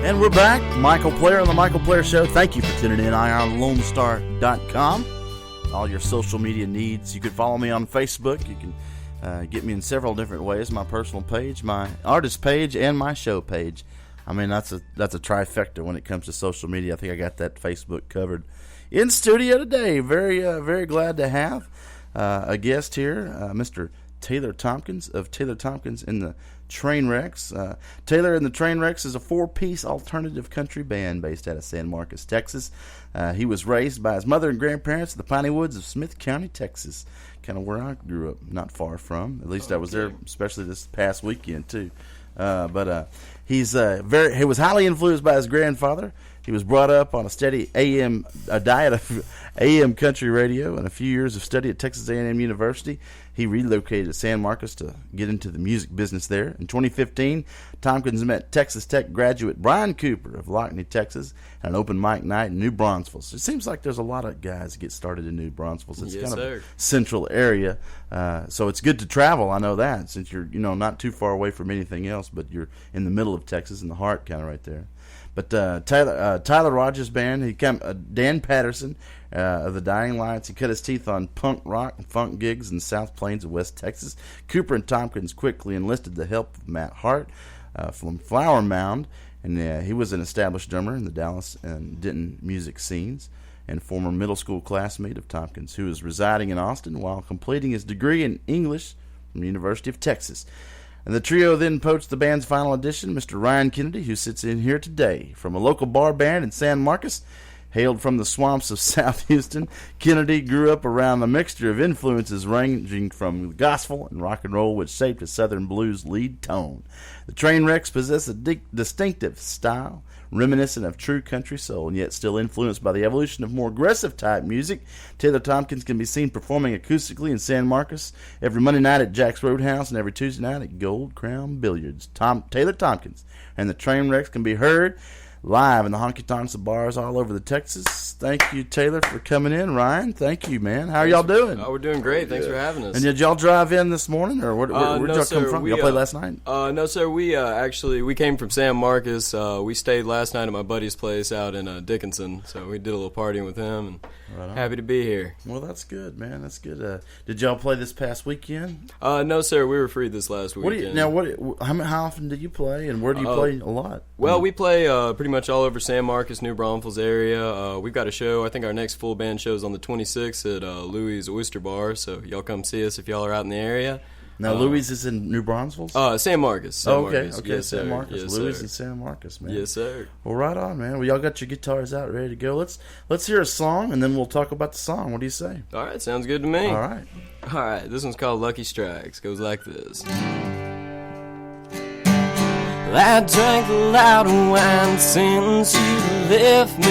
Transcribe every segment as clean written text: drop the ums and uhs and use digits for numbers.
And we're back. Michael Player on the Michael Player Show. Thank you for tuning in. IronLoneStar.com. All your social media needs. You can follow me on Facebook. You can get me in several different ways. My personal page, my artist page, and my show page. I mean, that's a trifecta when it comes to social media. I think I got that Facebook covered. In studio today, very glad to have a guest here, Mr. Taylor Thompkins of Taylor Thompkins in the Trainwrecks. Taylor and the Trainwrecks is a four-piece alternative country band based out of San Marcos, Texas. He was raised by his mother and grandparents in the piney woods of Smith County, Texas, kind of where I grew up, not far from. At least I was there, especially this past weekend too. But he was highly influenced by his grandfather. He was brought up on a diet of AM country radio, and a few years of study at Texas A&M University. He relocated to San Marcos to get into the music business there. In 2015, Tompkins met Texas Tech graduate Brian Cooper of Lockney, Texas, at an open mic night in New Braunfels. It seems like there's a lot of guys that get started in New Braunfels. It's kind of a central area, so it's good to travel. I know that, since you're not too far away from anything else, but you're in the middle of Texas, in the heart, kind of right there. But Tyler Rogers' band, Dan Patterson of the Dying Lights. He cut his teeth on punk rock and funk gigs in the South Plains of West Texas. Cooper and Tompkins quickly enlisted the help of Matt Hart from Flower Mound, and he was an established drummer in the Dallas and Denton music scenes, and former middle school classmate of Tompkins, who is residing in Austin while completing his degree in English from the University of Texas. And the trio then poached the band's final addition, Mr. Ryan Kennedy, who sits in here today. From a local bar band in San Marcos, hailed from the swamps of South Houston, Kennedy grew up around a mixture of influences ranging from gospel and rock and roll, which shaped a Southern blues lead tone. The Trainwrecks possess a distinctive style, reminiscent of true country soul, and yet still influenced by the evolution of more aggressive type music. Taylor Thompkins can be seen performing acoustically in San Marcos every Monday night at Jack's Roadhouse and every Tuesday night at Gold Crown Billiards. Taylor Thompkins and the Trainwrecks can be heard live in the honky-tonks of bars all over the Texas. Thank you, Taylor, for coming in. Ryan, thank you, man. How are y'all doing? Oh, we're doing great. Thanks for having us. And did y'all drive in this morning, or where'd y'all come from? Y'all played last night? No, sir. We came from San Marcos. We stayed last night at my buddy's place out in Dickinson, so we did a little partying with him, and happy to be here. Well, that's good, man. That's good. Did y'all play this past weekend? No, sir. We were free this last weekend. How often do you play, and where do you play a lot? Well, we play pretty much all over San Marcos, New Braunfels area. We've got a show. I think our next full band show is on the 26th at Louis' Oyster Bar, so y'all come see us if y'all are out in the area. Now, Louis is in New Braunfels? San Marcos. Okay, yes, San Marcos. Yes, Louis sir. and San Marcos, man. Yes, sir. Well, right on, man. Well, y'all got your guitars out, ready to go. Let's hear a song, and then we'll talk about the song. What do you say? All right, sounds good to me. All right. All right, this one's called Lucky Strikes. Goes like this. I drank a lot of wine since you left me,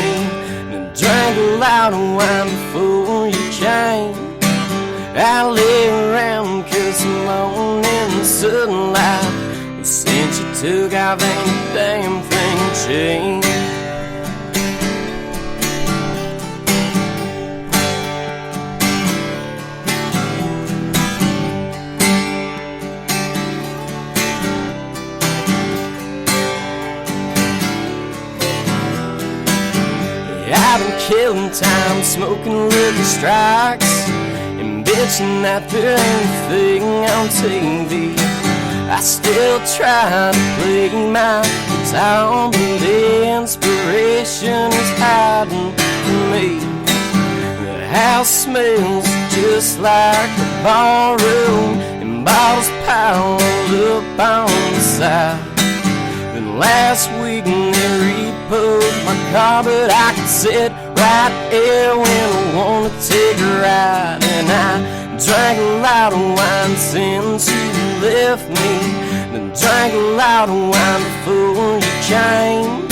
and drank a lot of wine before you came. I lay around 'cause I'm alone in the sunlight, but since you took off, ain't a damn thing changed. I've been killing time, smoking Lucky Strikes, and bitching after anything on TV. I still try to play my guitar, but the inspiration is hiding from me. The house smells just like a ballroom, and bottles piled up on the side. Last week they repoed my car, but I can sit right here when I want to take a ride. And I drank a lot of wine since you left me, and drank a lot of wine before you came.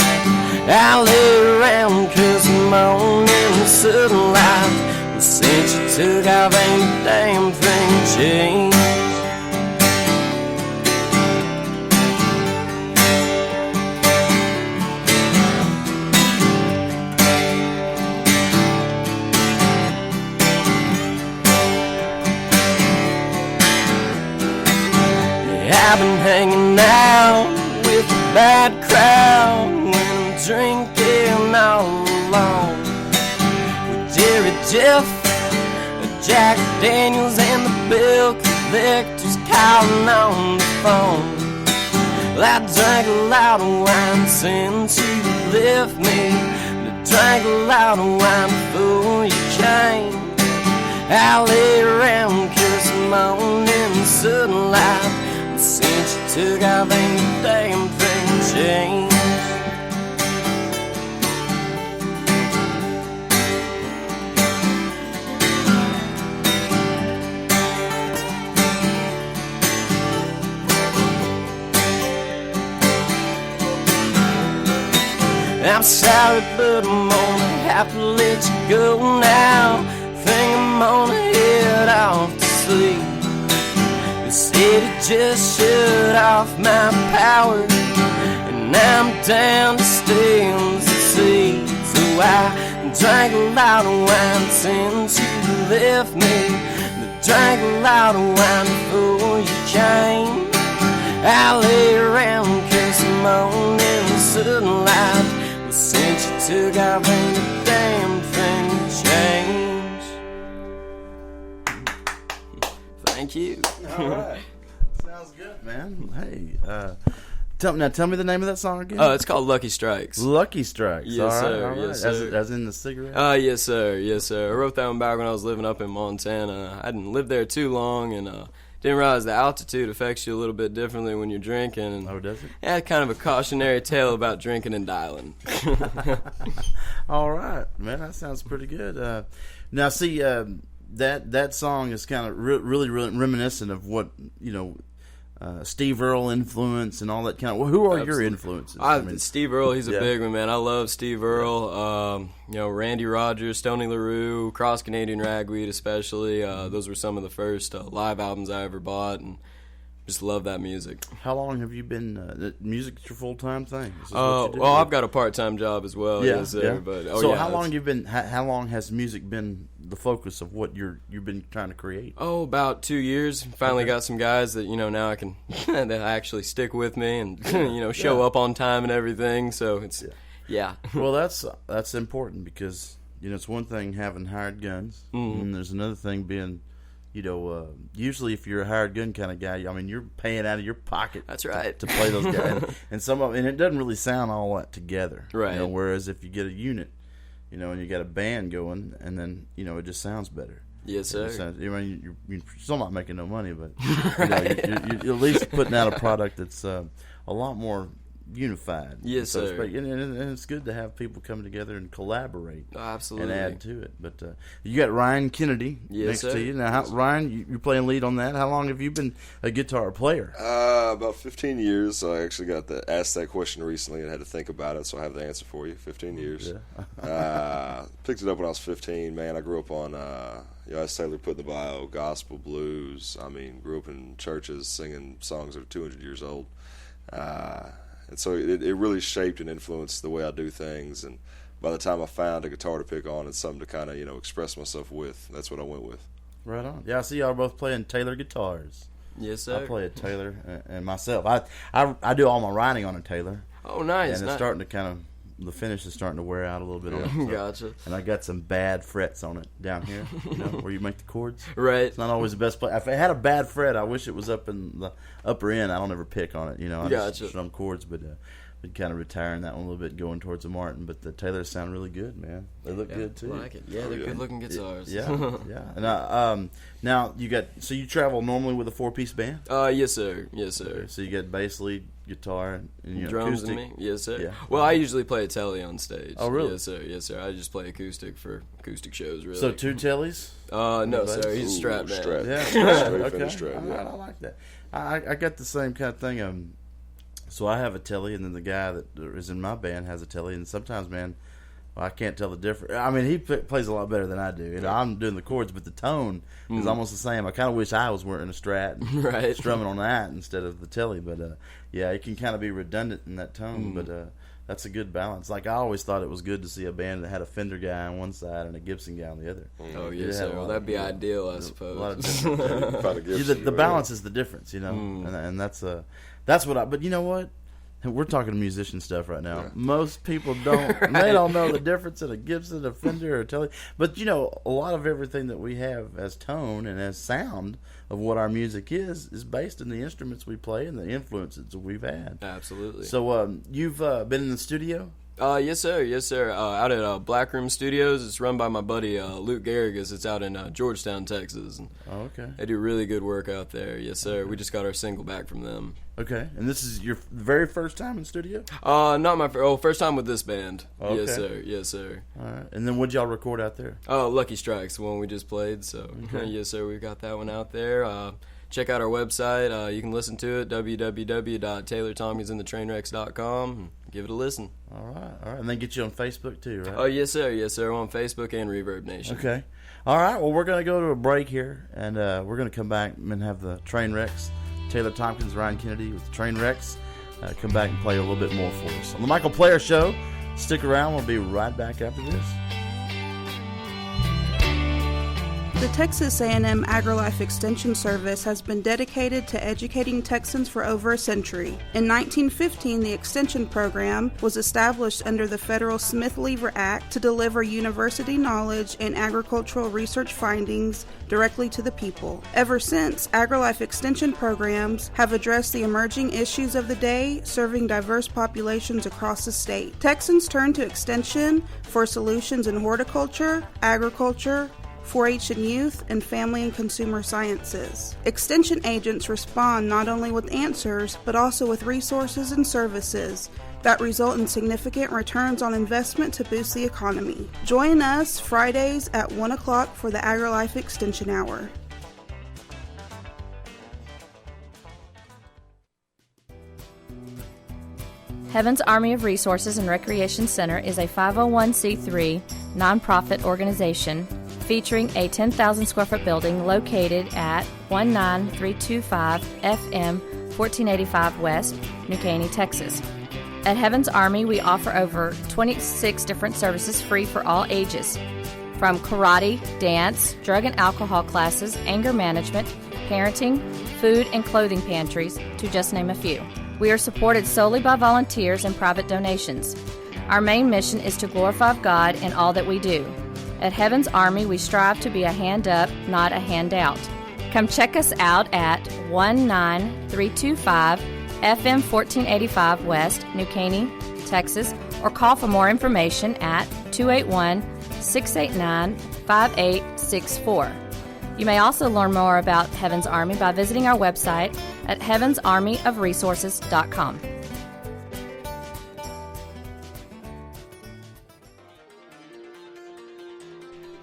I lay around 'cause I'm on in the sunlight, but since you took off, ain't a damn thing changed. I've been hanging out with a bad crowd when drinking all alone with Jerry Jeff, Jack Daniels, and the bill collectors calling on the phone. Well, I drank a lot of wine since you left me. I drank a lot of wine before you came. I lay around cursing morning sunlight. And since you took off, ain't a damn thing changed. I'm sorry, but I'm gonna have to let you go now. Think I'm gonna head off to sleep. The city just shut off my power, and I'm down to stains and seeds. So I drank a lot of wine since you left me. I drank a lot of wine before you came. I lay around cursing morning sunlight. Since you took off, ain't a damn thing changed. Thank you. All right. Sounds good, man. Hey, tell me the name of that song again. It's called Lucky Strikes. Lucky Strikes. Yes, all right, sir. all right. Yes, sir. As in the cigarette? Yes, sir. Yes, sir. I wrote that one back when I was living up in Montana. I hadn't lived there too long, and didn't realize the altitude affects you a little bit differently when you're drinking. And oh, does it? Yeah, kind of a cautionary tale about drinking and dialing. All right, man, that sounds pretty good. Now, see, that song is kind of really reminiscent of what, Steve Earle influence and all that kind of. Who are your influences? Steve Earle, he's a big one, man. I love Steve Earle. Randy Rogers, Stoney LaRue, Cross Canadian Ragweed, especially. Those were some of the first live albums I ever bought, and just love that music. How long have you been? Music's your full time thing? Well, I've got a part time job as well. Yeah, yes, sir, yeah. But how long you've been? How long has music been the focus of what you've been trying to create? Oh, about 2 years. Finally got some guys that now I can that actually stick with me and show up on time and everything. So it's yeah. Well, that's important because it's one thing having hired guns, and there's another thing being. Usually if you're a hired gun kind of guy, you're paying out of your pocket. That's right. To play those guys, and it doesn't really sound all that together, right? Whereas if you get a unit, and you got a band going, and then it just sounds better. Yes, sir. You're still not making no money, but you're at least putting out a product that's a lot more unified. Yes, sir. And it's good to have people come together and collaborate. Absolutely. And add to it. But you got Ryan Kennedy next to you. Now, Ryan, you're playing lead on that. How long have you been a guitar player? About 15 years. I actually asked that question recently and had to think about it, so I have the answer for you. 15 years. Yeah. Picked it up when I was 15. Man, I grew up on, as Taylor put in the bio, gospel, blues. Grew up in churches singing songs that are 200 years old. And so it really shaped and influenced the way I do things. And by the time I found a guitar to pick on and something to kind of, express myself with, that's what I went with. Right on. Yeah, I see y'all both playing Taylor guitars. Yes, sir. I play a Taylor and myself. I do all my writing on a Taylor. Oh, nice. And it's starting to kind of, the finish is starting to wear out a little bit. Gotcha. And I got some bad frets on it down here, where you make the chords. Right. It's not always the best play. If it had a bad fret, I wish it was up in the upper end. I don't ever pick on it, I Gotcha. just strum chords, but been kind of retiring that one a little bit, going towards the Martin. But the Taylors sound really good, man. They look good too. I like it. Yeah, they're good-looking guitars. Yeah, yeah. And now you travel normally with a 4-piece band? Yes, sir. Yes, sir. Okay, so you got bass, lead, guitar, and drums acoustic. and me. Yes, sir. Yeah. Well, I usually play a telly on stage. Oh, really? Yes, sir. Yes, sir. I just play acoustic for acoustic shows, really. So 2 tellies? No, sir. He's a strap man. Strap. Yeah, Okay. Strap, yeah. I like that. I got the same kind of thing. So I have a telly, and then the guy that is in my band has a telly, and sometimes, man, I can't tell the difference. He plays a lot better than I do. I'm doing the chords, but the tone is almost the same. I kind of wish I was wearing a Strat and strumming on that instead of the telly. But it can kind of be redundant in that tone. But that's a good balance. Like I always thought it was good to see a band that had a Fender guy on one side and a Gibson guy on the other. Oh yes, sir. Well, that'd be ideal, I suppose. A lot of the balance is the difference, and that's what I. But you know what? We're talking musician stuff right now. Yeah. Most people don't. They don't know the difference in a Gibson, a Fender, or a Tele. But a lot of everything that we have as tone and as sound of what our music is based in the instruments we play and the influences that we've had. Absolutely. So you've been in the studio? Yes, sir. Out at Black Room Studios. It's run by my buddy Luke Garrigus. It's out in Georgetown, Texas. And okay. they do really good work out there. Yes, sir. Okay. We just got our single back from them. Okay. And this is your very first time in studio? Not my first time with this band. Okay. Yes, sir. All right. And then what'd y'all record out there? Lucky Strike's the one we just played. So okay. Yes, sir. We got that one out there. Check out our website. You can listen to it, www.taylortompkinsandthetrainwrecks.com. Give it a listen. All right. And they get you on Facebook too, right? Oh, yes, sir. We're on Facebook and Reverb Nation. Okay. All right. Well, we're going to go to a break here, and we're going to come back and have the Trainwrecks, Taylor Thompkins, Ryan Kennedy with the Trainwrecks, come back and play a little bit more for us. On the Michael Player Show, stick around. We'll be right back after this. The Texas A&M AgriLife Extension Service has been dedicated to educating Texans for over a century. In 1915, the Extension Program was established under the federal Smith-Lever Act to deliver university knowledge and agricultural research findings directly to the people. Ever since, AgriLife Extension programs have addressed the emerging issues of the day, serving diverse populations across the state. Texans turn to Extension for solutions in horticulture, agriculture, 4-H and youth, and family and consumer sciences. Extension agents respond not only with answers, but also with resources and services that result in significant returns on investment to boost the economy. Join us Fridays at 1 o'clock for the AgriLife Extension Hour. Heaven's Army of Resources and Recreation Center is a 501c3 nonprofit organization featuring a 10,000 square foot building located at 19325 FM 1485 West, New Caney, Texas. At Heaven's Army, we offer over 26 different services free for all ages, from karate, dance, drug and alcohol classes, anger management, parenting, food and clothing pantries, to just name a few. We are supported solely by volunteers and private donations. Our main mission is to glorify God in all that we do. At Heaven's Army, we strive to be a hand up, not a handout. Come check us out at 19325 FM 1485 West, New Caney, Texas, or call for more information at 281-689-5864. You may also learn more about Heaven's Army by visiting our website at heavensarmyofresources.com.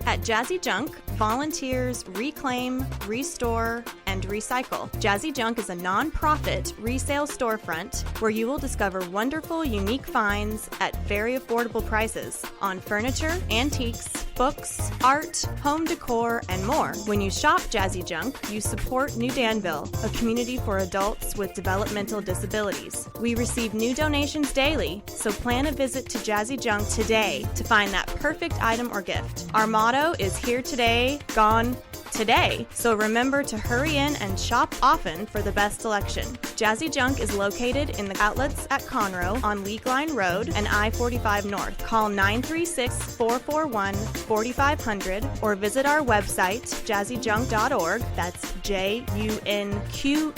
At Jazzy Junk, volunteers reclaim, restore, and recycle. Jazzy Junk is a non-profit resale storefront where you will discover wonderful, unique finds at very affordable prices on furniture, antiques, books, art, home decor, and more. When you shop Jazzy Junk, you support New Danville, a community for adults with developmental disabilities. We receive new donations daily, so plan a visit to Jazzy Junk today to find that perfect item or gift. Our motto is here today, gone today, so remember to hurry in and shop often for the best selection. Jazzy Junk is located in the outlets at Conroe on League Line Road and I-45 North. Call 936-441-4500 or visit our website, jazzyjunk.org, that's JUNQUE,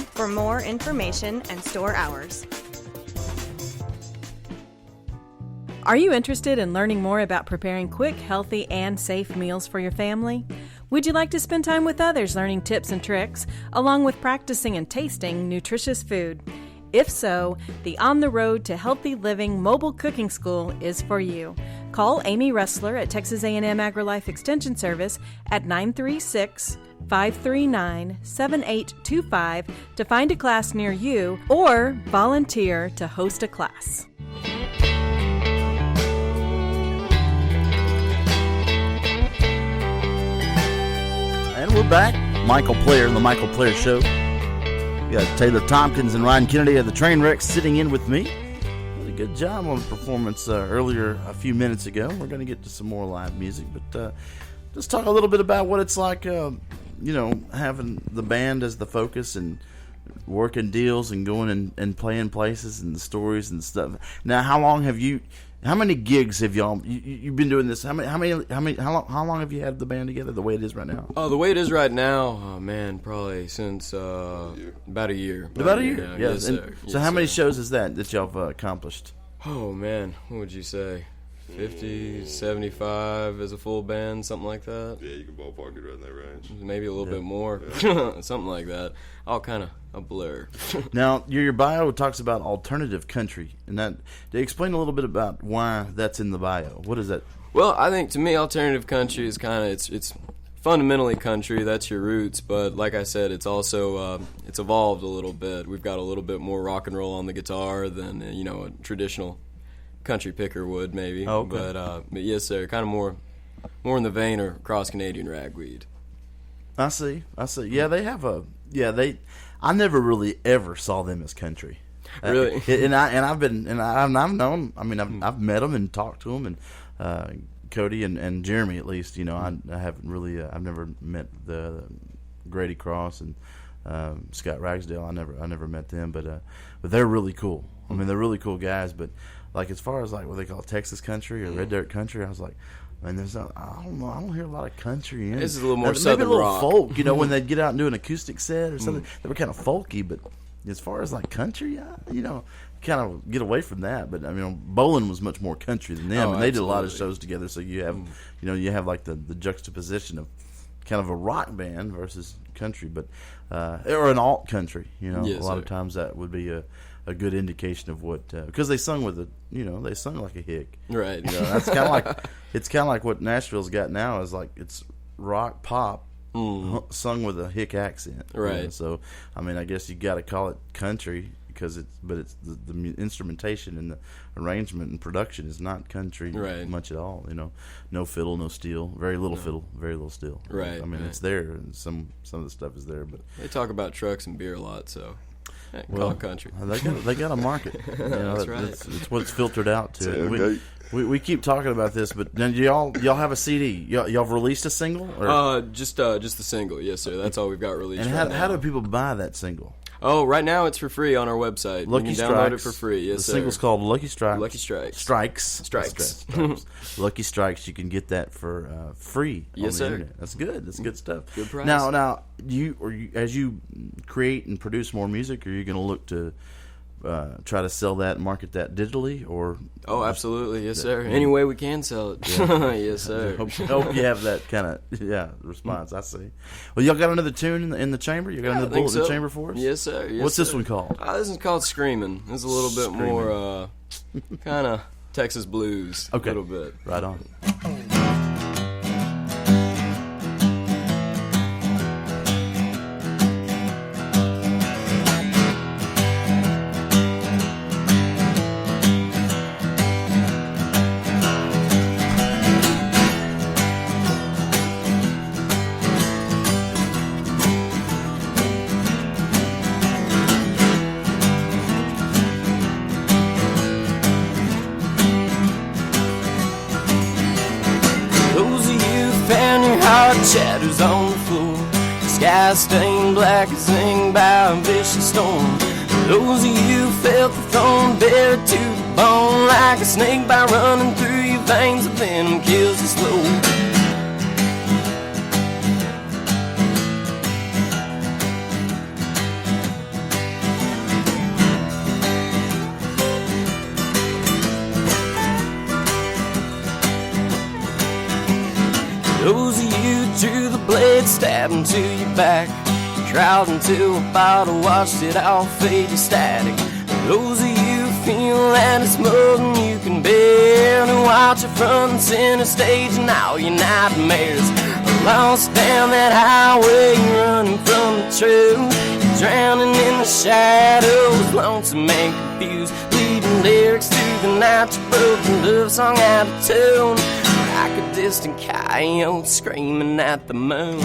for more information and store hours. Are you interested in learning more about preparing quick, healthy, and safe meals for your family? Would you like to spend time with others learning tips and tricks, along with practicing and tasting nutritious food? If so, the On the Road to Healthy Living Mobile Cooking School is for you. Call Amy Ressler at Texas A&M AgriLife Extension Service at 936-539-7825 to find a class near you or volunteer to host a class. And we're back. Michael Player and the Michael Player Show. We got Taylor Thompkins and Ryan Kennedy of the Trainwrecks sitting in with me. Did a good job on the performance earlier a few minutes ago. We're going to get to some more live music, but just talk a little bit about what it's like, having the band as the focus and working deals and going and playing places and the stories and stuff. Now, how many gigs have you've been doing this? How long have you had the band together the way it is right now? Oh, the way it is right now, oh man, probably since about a year. About a year, Yeah, yes. yes, sir. So how many shows is that y'all have accomplished? Oh man, what would you say? 50, 75 as a full band, something like that. Yeah, you can ballpark it right in that range. Maybe a little bit more, something like that. All kind of a blur. Now, your bio talks about alternative country, and that. Explain a little bit about why that's in the bio. What is that? Well, I think to me, alternative country is kind of it's fundamentally country. That's your roots, but like I said, it's also it's evolved a little bit. We've got a little bit more rock and roll on the guitar than a traditional country picker would maybe. Oh, okay. But yes, sir, kind of more in the vein of cross Canadian ragweed. I see. Yeah, they have I never really ever saw them as country. Really? I've known. I mean, I've met them and talked to them, and Cody and Jeremy at least. I haven't really. I've never met the Grady Cross and Scott Ragsdale. I never met them, but they're really cool. I mean, they're really cool guys. But like as far as like what they call Texas country or red dirt country, I was like, man, I don't know. I don't hear a lot of country in it. This is a little more maybe southern a little rock. folk. When they'd get out and do an acoustic set or something, they were kind of folky. But as far as like country, kind of get away from that. But I mean, Bolin was much more country than them, and they did a lot of shows together. So you have, you have like the juxtaposition of kind of a rock band versus country, but or an alt country. Yes, a lot of sir. times that would be a good indication of what because they sung with they sung like a hick. Right. That's kind of like it's kind of like what Nashville's got now is like it's rock pop sung with a hick accent. Right. So I mean, I guess you got to call it country because it's the instrumentation and the arrangement and production is not country much at all. No fiddle, no steel, very little fiddle, very little steel. Right. I mean, it's there, and some of the stuff is there, but They talk about trucks and beer a lot, so call it country. they got a market. That's right. It's what it's filtered out to. Okay. We keep talking about this, but now y'all have a CD. Y'all have released a single? Or? Just the single, yes, sir. That's all we've got released. And right how now. do people buy that single? Oh, right now it's for free on our website. Lucky you can Strikes. download it for free. Yes, the sir. single's called Lucky Strikes. Lucky Strikes. Strikes. Lucky Strikes. You can get that for free on Yes, the sir. internet. That's good. That's good stuff. Good price. Now, as you create and produce more music, are you going to look to try to sell that and market that digitally, or? Oh, absolutely, yes, sir. Any way we can sell it. Yes, sir. Hope you have that kind of response. I see. Well, y'all got another tune in the chamber. You got another bullet in the chamber for us? Yes, sir. Yes, What's sir. this one called? This is called Screaming. It's a little bit more kind of Texas blues. Okay. A little bit. Right on. Shadows on the floor, sky stained black as ink by a vicious storm. Those of you felt the thorn buried to the bone, like a snake by running through your veins. The venom kills you slow. Those of you drew the blade, stabbed into your back, crowd into a bottle, watched it all fade to static. Those of you feel that it's more than you can bear, to watch it from the center stage and all your nightmares. Lost down that highway, running from the truth, drowning in the shadows, lonesome and confused, leading lyrics through the night, you broke the love song out of tune, like a distant coyote screaming at the moon.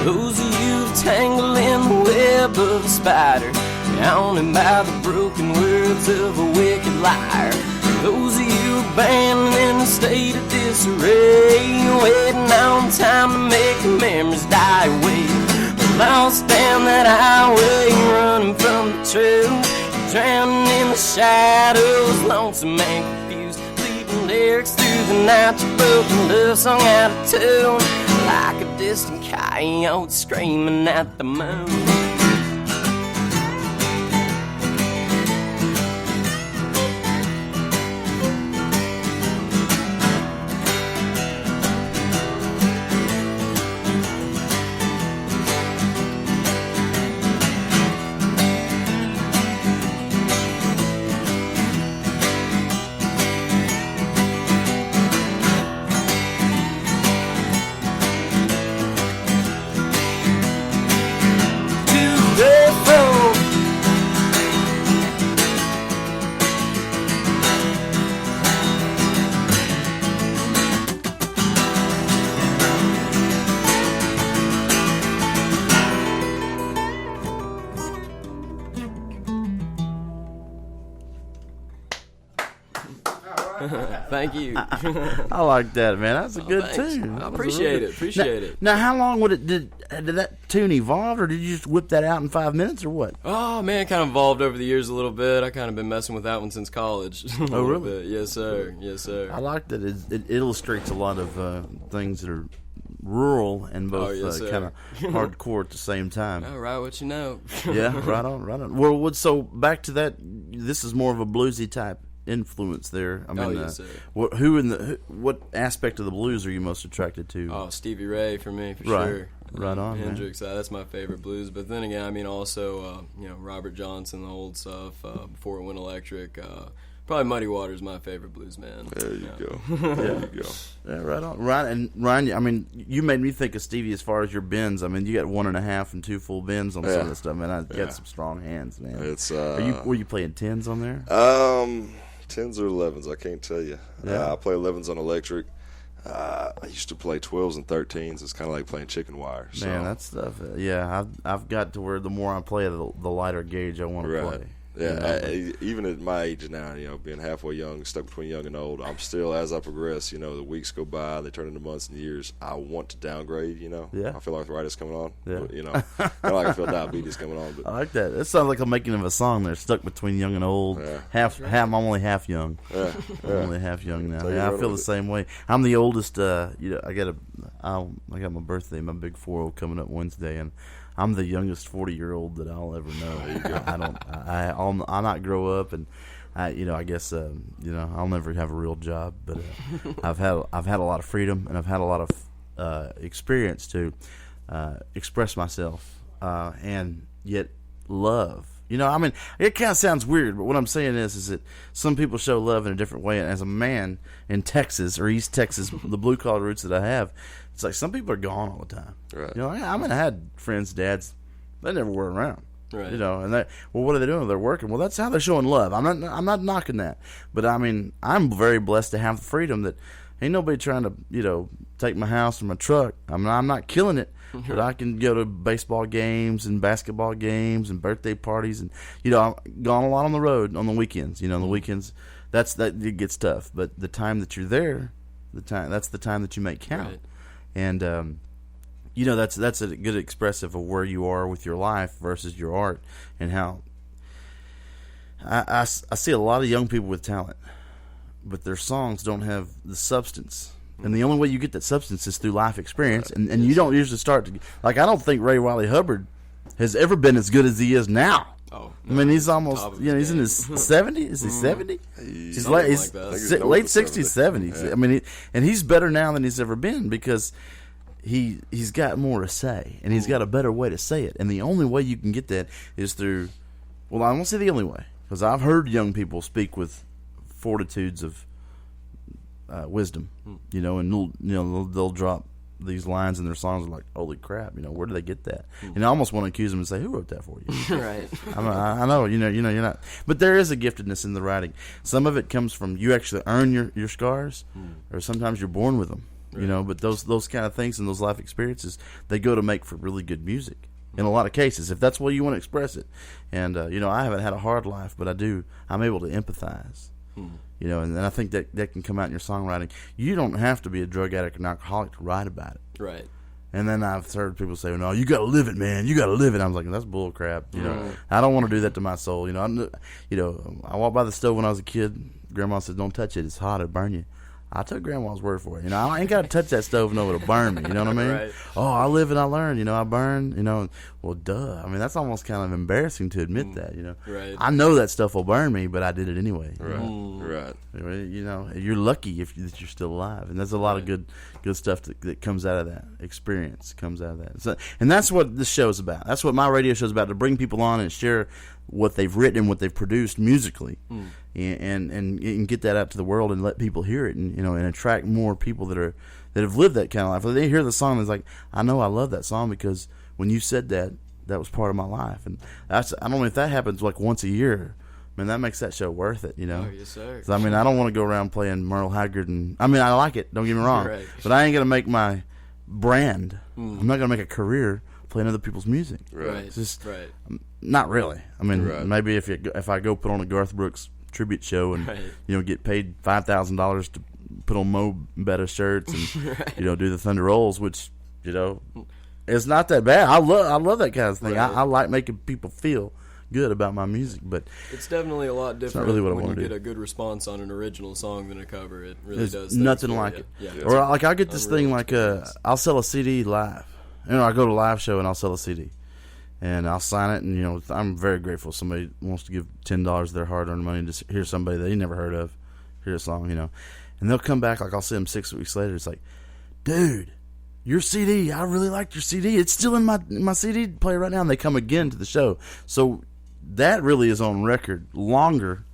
Those of you tangled in the web of a spider, drowning by the broken words of a wicked liar. Those of you abandoned in a state of disarray, waiting on time to make the memories die away. Lost down that highway, running from the truth, drowning in the shadows, lonesome and confused, leaving lyrics through the night, your broken love song out of tune, like a distant coyote screaming at the moon. Thank you. I like that, man. That's a good tune. I appreciate it. Appreciate it. Now, how long would it did that tune evolve, or did you just whip that out in 5 minutes, or what? Oh man, kind of evolved over the years a little bit. I kind of been messing with that one since college. Oh, really? Bit. Yes, sir. Yes, sir. I like that. It illustrates a lot of things that are rural and both kind of hardcore at the same time. All right, what you know. Yeah, right on, right on. Well, so back to that. This is more of a bluesy type influence there. I mean, yes, sir. What aspect of the blues are you most attracted to? Oh, Stevie Ray for me, for right. sure. Right on, Hendrix, that's my favorite blues. But then again, I mean, also, Robert Johnson, the old stuff, before it went electric. Probably Muddy Waters, my favorite blues man. There you go. There you go. Yeah, right on. Right, and Ryan, I mean, you made me think of Stevie as far as your bends. I mean, you got 1.5 and 2 full bends on some of this stuff, man. I got some strong hands, man. It's were you playing 10s on there? 10s or 11s, I can't tell you. Yeah. I play 11s on electric. I used to play 12s and 13s. It's kind of like playing chicken wire. So. Man, that stuff. Yeah, I've got to where the more I play, the lighter gauge I want to play. Yeah, even at my age now, being halfway young, stuck between young and old, I'm still, as I progress, the weeks go by, they turn into months and years, I want to downgrade, Yeah. I feel arthritis coming on. Yeah. Kind of like I feel diabetes coming on. But. I like that. It sounds like I'm making of a song there, stuck between young and old. Yeah. I'm only half young. Yeah. I'm only half young now. So Yeah, I feel the same way. I'm the oldest. I got my birthday, my big 4-0 coming up Wednesday, and I'm the youngest 40-year-old that I'll ever know. There you go. I'll not grow up, and I guess I'll never have a real job, but I've had a lot of freedom, and I've had a lot of experience to express myself, and yet love. I mean, it kind of sounds weird, but what I'm saying is that some people show love in a different way. And as a man in Texas or East Texas, the blue collar roots that I have, it's like some people are gone all the time. Right. I had friends, dads, they never were around. Right. And what are they doing? They're working. Well, that's how they're showing love. I'm not knocking that, but I mean, I'm very blessed to have the freedom that ain't nobody trying to take my house or my truck. I'm not killing it. But I can go to baseball games and basketball games and birthday parties, and I've gone a lot on the road on the weekends. On the weekends, that it gets tough. But the time that you're there, that's the time that you make count. Right. And that's a good expressive of where you are with your life versus your art, and how I see a lot of young people with talent, but their songs don't have the substance. And the only way you get that substance is through life experience. And you don't usually start to... Like, I don't think Ray Wiley Hubbard has ever been as good as he is now. Oh, no, I mean, he's almost... he's in his 70s. Is he 70? He's late 60s, 70s. Yeah. I mean, and he's better now than he's ever been because he's got more to say. And he's got a better way to say it. And the only way you can get that is through... Well, I won't say the only way. Because I've heard young people speak with fortitudes of... wisdom, and they'll drop these lines in their songs like, holy crap, where do they get that? And I almost want to accuse them and say, who wrote that for you? Right. I know, you're not. But there is a giftedness in the writing. Some of it comes from you actually earn your scars, or sometimes you're born with them. you know. But those kind of things and those life experiences, they go to make for really good music in a lot of cases, if that's the way you want to express it. And you know, I haven't had a hard life, but I'm able to empathize. You know, and I think that can come out in your songwriting. You don't have to be a drug addict or an alcoholic to write about it. Right. And then I've heard people say, "No, you got to live it, man. You got to live it." I was like, "That's bull crap." You know, I don't want to do that to my soul. You know, I walked by the stove when I was a kid. Grandma said, "Don't touch it. It's hot. It'll burn you." I took Grandma's word for it. You know, I ain't got to touch that stove and know it'll burn me. You know what I mean? Right. Oh, I live and I learn. You know, I burn. You know, well, duh. I mean, that's almost kind of embarrassing to admit that. You know, Right. I know that stuff will burn me, but I did it anyway. Right. You know, you're lucky that you're still alive, and there's a lot of good stuff that comes out of that experience. Comes out of that, so, and that's what this show is about. That's what my radio show is about: to bring people on and share what they've written and what they've produced musically, and get that out to the world and let people hear it, and you know, and attract more people that have lived that kind of life. When they hear the song, it's like, I know I love that song because when you said that was part of my life, and I don't know if that happens like once a year. I mean, that makes that show worth it, you know. Oh, yes, sir. I mean, I don't want to go around playing Merle Haggard, and I mean, I like it. Don't get me wrong, Right. but I ain't gonna make my brand. I'm not gonna make a career playing other people's music. Right. It's just Right. not really. I mean, Right. maybe if I go put on a Garth Brooks tribute show and Right. you know, get paid $5,000 to put on Mo Betta shirts and you know, do the Thunder Rolls, which you know, it's not that bad. I love that kind of thing. Right. I like making people feel good about my music, but It's definitely a lot different really what I when you wanna do. get a good response on an original song than a cover. It really there's does. nothing things for like you. it. Yeah. Or like I get this Unreal thing like experience. I'll sell a CD live. You know, I go to a live show and I'll sell a CD, and I'll sign it, and you know, I'm very grateful somebody wants to give $10 of their hard-earned money to hear somebody they never heard of, hear a song, you know, and they'll come back, like I'll see them 6 weeks later. It's like, dude, your CD, I really liked your CD. It's still in my CD player right now, and they come again to the show. So that really is on record longer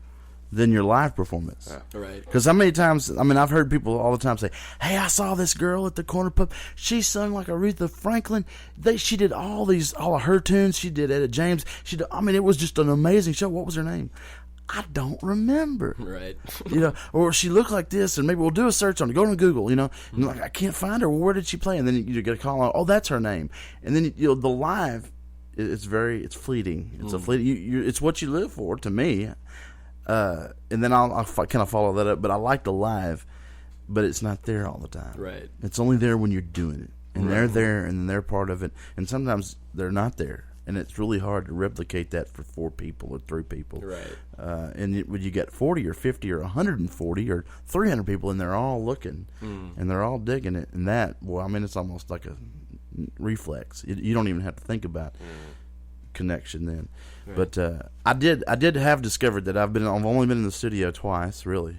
than your live performance. Right. Because how many times, I mean, I've heard people all the time say, hey, I saw this girl at the corner pub. She sung like Aretha Franklin. She did all of her tunes. She did Etta James. It was just an amazing show. What was her name? I don't remember. Right. You know, or she looked like this, and maybe we'll do a search on it. Go to Google, you know, and like, I can't find her. Well, where did she play? And then you get a call on, oh, that's her name. And then, you know, the live, it's fleeting. It's a fleeting, it's what you live for, to me. And then I'll kind of follow that up, but I like the live, but it's not there all the time. Right. It's only there when you're doing it, and they're there, and they're part of it, and sometimes they're not there, and it's really hard to replicate that for 4 people or 3 people. Right. And when you get 40 or 50 or 140 or 300 people, and they're all looking, and they're all digging it, and that, well, I mean, it's almost like a reflex. You don't even have to think about connection then. Right. But I did have discovered that I've only been in the studio twice, really,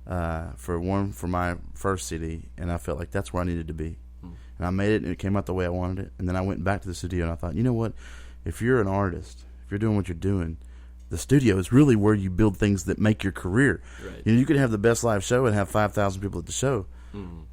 for my first CD, and I felt like that's where I needed to be. And I made it, and it came out the way I wanted it. And then I went back to the studio, and I thought, you know what? If you're an artist, if you're doing what you're doing, the studio is really where you build things that make your career. Right. You know, you could have the best live show and have 5,000 people at the show,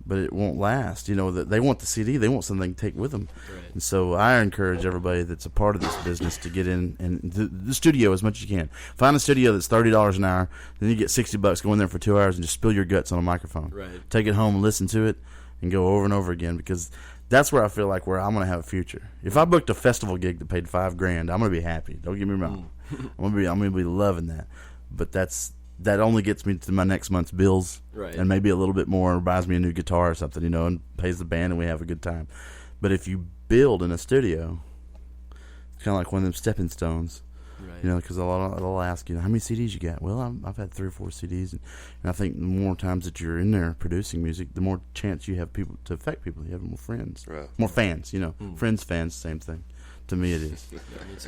but it won't last. You know, they want the CD, they want something to take with them. Right. And so I encourage everybody that's a part of this business to get in and the studio as much as you can. Find a studio that's $30 an hour, then you get $60. Go in there for 2 hours and just spill your guts on a microphone. Right. Take it home and listen to it, and go over and over again, because that's where I feel like where I'm going to have a future. If I booked a festival gig that paid $5,000, I'm going to be happy. Don't get me wrong. I'm going to be loving that. But that only gets me to my next month's bills, Right. and maybe a little bit more, or buys me a new guitar or something, you know, and pays the band, and we have a good time. But if you build in a studio, it's kind of like one of them stepping stones. Right. You know, because they'll ask, you know, how many CDs you got? Well, I've had 3 or 4 CDs, and I think the more times that you're in there producing music, the more chance you have people to affect people. You have more friends, Right. more fans. You know, friends, fans, same thing. To me, it is.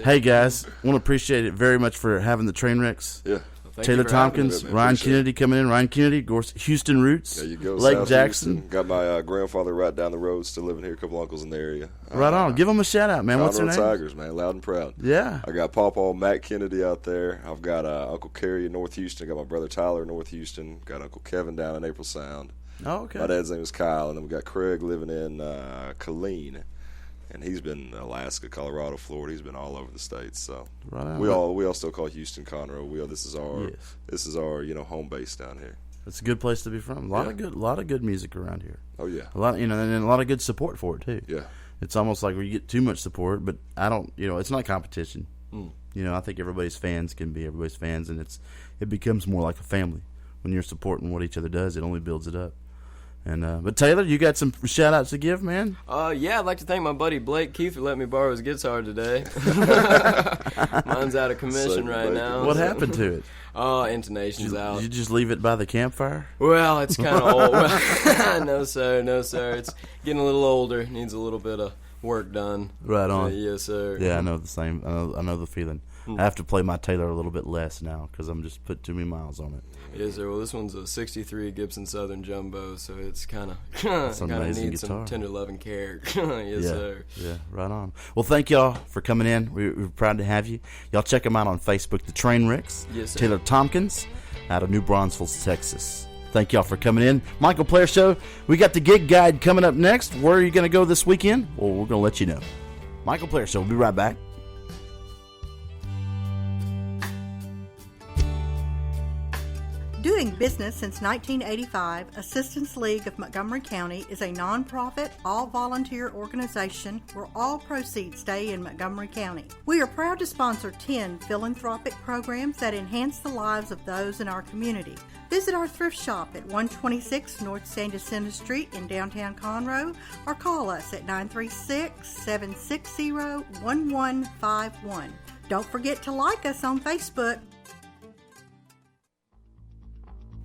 Hey guys, want to appreciate it very much for having the Trainwrecks. Yeah. Thank Taylor you for having Thompkins, me, man. Ryan Appreciate Kennedy coming in. Ryan Kennedy, of course, Houston roots. There you go. Lake South Jackson. Houston. Got my grandfather right down the road, still living here. A couple uncles in the area. Right on. Give them a shout out, man. What's their Colorado name? Tigers, man, loud and proud. Yeah. I got Pawpaw Matt Kennedy out there. I've got Uncle Kerry in North Houston. I got my brother Tyler in North Houston. Got Uncle Kevin down in April Sound. Oh, okay. My dad's name is Kyle, and then we got Craig living in Killeen, and he's been in Alaska, Colorado, Florida. He's been all over the states. So Right on. we all still call Houston Conroe. This is our Yes. home base down here. It's a good place to be from. A lot of good music around here. Oh yeah. A lot, and a lot of good support for it too. Yeah. It's almost like where you get too much support, but I don't. It's not competition. I think everybody's fans can be everybody's fans, and it becomes more like a family when you're supporting what each other does. It only builds it up. And but Taylor, you got some shout outs to give, man? Yeah, I'd like to thank my buddy Blake Keith for letting me borrow his guitar today. Mine's out of commission right now. What happened to it? Intonation's out. Did you just leave it by the campfire? Well, it's kind of old. No, sir. It's getting a little older. Needs a little bit of work done. Right on. Yes, sir. Yeah, I know the same. I know the feeling. I have to play my Taylor a little bit less now because I'm just put too many miles on it. Yes, sir. Well, this one's a 63 Gibson Southern Jumbo, so it's kind of needs some tender love and care. Yes, sir. Yeah, right on. Well, thank y'all for coming in. We're proud to have you. Y'all check them out on Facebook, the Trainwrecks. Yes, sir. Taylor Thompkins out of New Braunfels, Texas. Thank y'all for coming in. Michael Player Show. We got the gig guide coming up next. Where are you going to go this weekend? Well, we're going to let you know. Michael Player Show. We'll be right back. Doing business since 1985, Assistance League of Montgomery County is a nonprofit, all-volunteer organization where all proceeds stay in Montgomery County. We are proud to sponsor 10 philanthropic programs that enhance the lives of those in our community. Visit our thrift shop at 126 North San Jacinto Street in downtown Conroe or call us at 936-760-1151. Don't forget to like us on Facebook.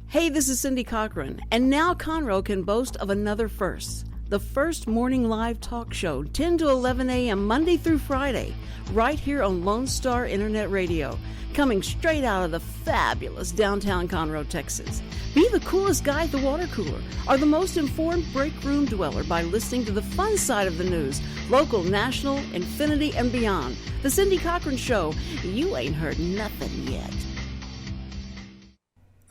Hey, this is Cindy Cochran, and now Conroe can boast of another first. The first morning live talk show, 10 to 11 a.m. Monday through Friday, right here on Lone Star Internet Radio, coming straight out of the fabulous downtown Conroe, Texas. Be the coolest guy at the water cooler, or the most informed break room dweller by listening to the fun side of the news, local, national, infinity, and beyond. The Cindy Cochran Show. You ain't heard nothing yet.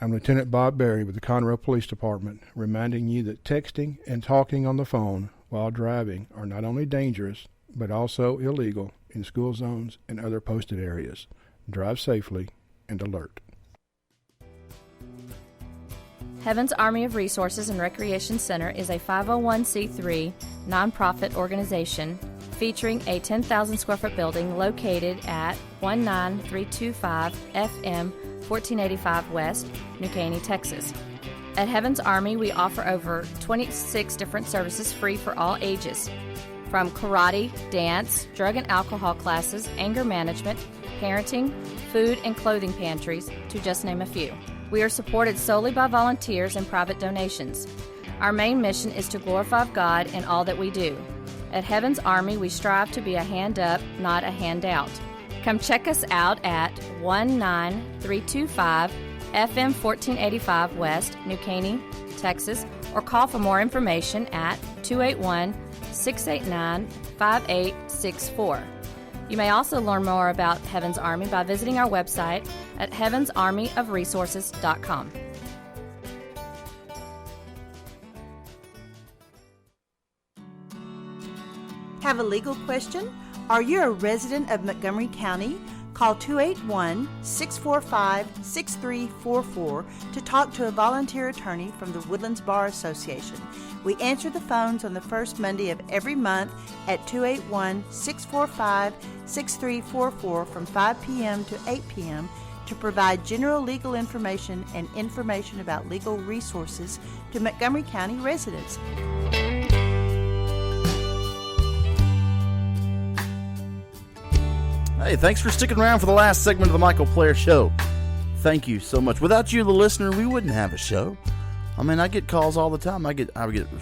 I'm Lieutenant Bob Berry with the Conroe Police Department, reminding you that texting and talking on the phone while driving are not only dangerous, but also illegal in school zones and other posted areas. Drive safely and alert. Heaven's Army of Resources and Recreation Center is a 501c3 nonprofit organization featuring a 10,000 square foot building located at 19325 FM 1485 West, New Caney, Texas. At Heaven's Army, we offer over 26 different services free for all ages, from karate, dance, drug and alcohol classes, anger management, parenting, food and clothing pantries, to just name a few. We are supported solely by volunteers and private donations. Our main mission is to glorify God in all that we do. At Heaven's Army, we strive to be a hand up, not a handout. Come check us out at 19325 FM 1485 West, New Caney, Texas, or call for more information at 281-689-5864. You may also learn more about Heaven's Army by visiting our website at heavensarmyofresources.com. Have a legal question? Are you a resident of Montgomery County? Call 281-645-6344 to talk to a volunteer attorney from the Woodlands Bar Association. We answer the phones on the first Monday of every month at 281-645-6344 from 5 p.m. to 8 p.m. to provide general legal information and information about legal resources to Montgomery County residents. Hey, thanks for sticking around for the last segment of the Michael Player Show. Thank you so much. Without you, the listener, we wouldn't have a show. I mean, I get calls all the time. I get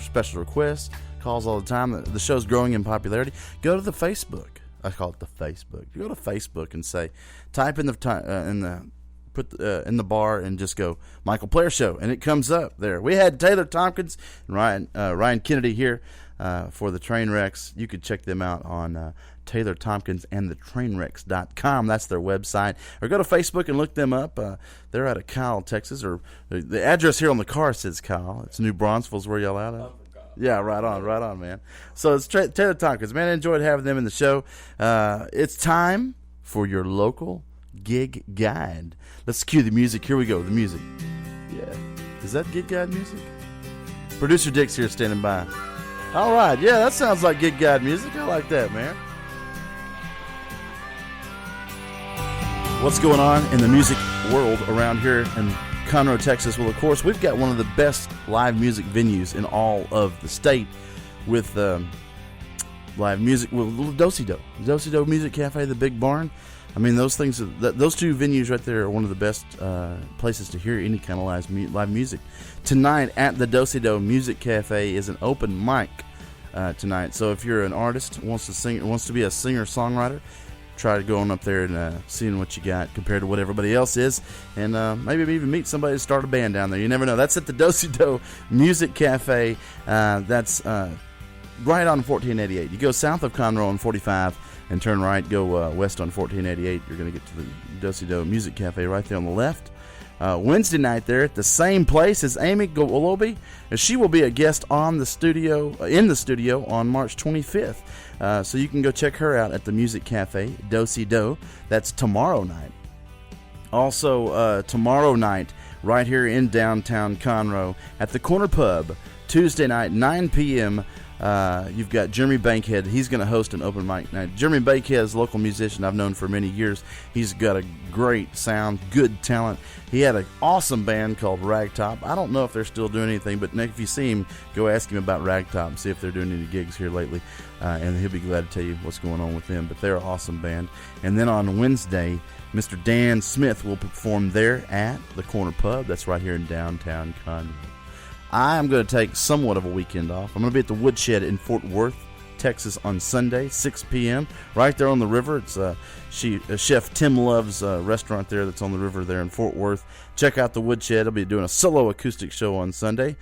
special requests, calls all the time. The show's growing in popularity. Go to the Facebook. I call it the Facebook. You go to Facebook and say, type in the bar and just go Michael Player Show, and it comes up there. We had Taylor Thompkins and Ryan Kennedy here for the Trainwrecks. You could check them out on Taylor Thompkins and the Trainwrecks.com. That's their website. Or go to Facebook and look them up. They're out of Kyle, Texas. Or the address here on the car says Kyle. It's New Braunfels. Where y'all out of? Yeah, right on, man. So it's Taylor Thompkins. Man, I enjoyed having them in the show. It's time for your local gig guide. Let's cue the music. Here we go, the music. Yeah. Is that Gig Guide music? Producer Dick's here standing by. All right, yeah, that sounds like Gig Guide music. I like that, man. What's going on in the music world around here in Conroe, Texas? Well, of course, we've got one of the best live music venues in all of the state with live music. Well, Do-Si-Do. Do-Si-Do Music Cafe, the Big Barn. I mean, those things, those two venues right there are one of the best places to hear any kind of live music. Tonight at the Do-Si-Do Music Cafe is an open mic tonight. So if you're an artist, wants to be a singer-songwriter, try to go on up there and seeing what you got compared to what everybody else is, and maybe even meet somebody to start a band down there. You never know. That's at the Do-Si-Do Music Cafe. That's right on 1488. You go south of Conroe on 45 and turn right, go west on 1488. You're going to get to the Do-Si-Do Music Cafe right there on the left. Wednesday night there at the same place as Amy Golobi. She will be a guest in the studio on March 25th. So you can go check her out at the Music Cafe, Do-Si-Do. That's tomorrow night. Also, tomorrow night, right here in downtown Conroe at the Corner Pub, Tuesday night, 9 p.m., you've got Jeremy Bankhead. He's going to host an open mic night. Jeremy Bankhead is a local musician I've known for many years. He's got a great sound, good talent. He had an awesome band called Ragtop. I don't know if they're still doing anything, but if you see him, go ask him about Ragtop and see if they're doing any gigs here lately, and he'll be glad to tell you what's going on with them. But they're an awesome band. And then on Wednesday, Mr. Dan Smith will perform there at the Corner Pub. That's right here in downtown Conroe. I am going to take somewhat of a weekend off. I'm going to be at the Woodshed in Fort Worth, Texas on Sunday, 6 p.m., right there on the river. It's Chef Tim Love's restaurant there that's on the river there in Fort Worth. Check out the Woodshed. I'll be doing a solo acoustic show on Sunday.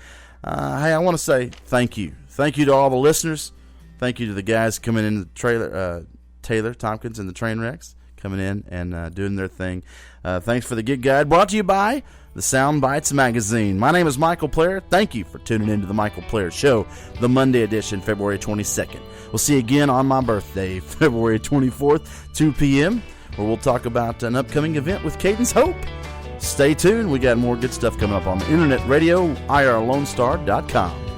Hey, I want to say thank you. Thank you to all the listeners. Thank you to the guys coming in the trailer, Taylor Thompkins and the Trainwrecks, coming in and doing their thing. Thanks for the Gig Guide, brought to you by the Sound Bites magazine. My name is Michael Player. Thank you for tuning into the Michael Player Show, the Monday edition, February 22nd. We'll see you again on my birthday, February 24th, 2 p.m., where we'll talk about an upcoming event with Cadence Hope. Stay tuned. We got more good stuff coming up on the internet radio, irlonestar.com.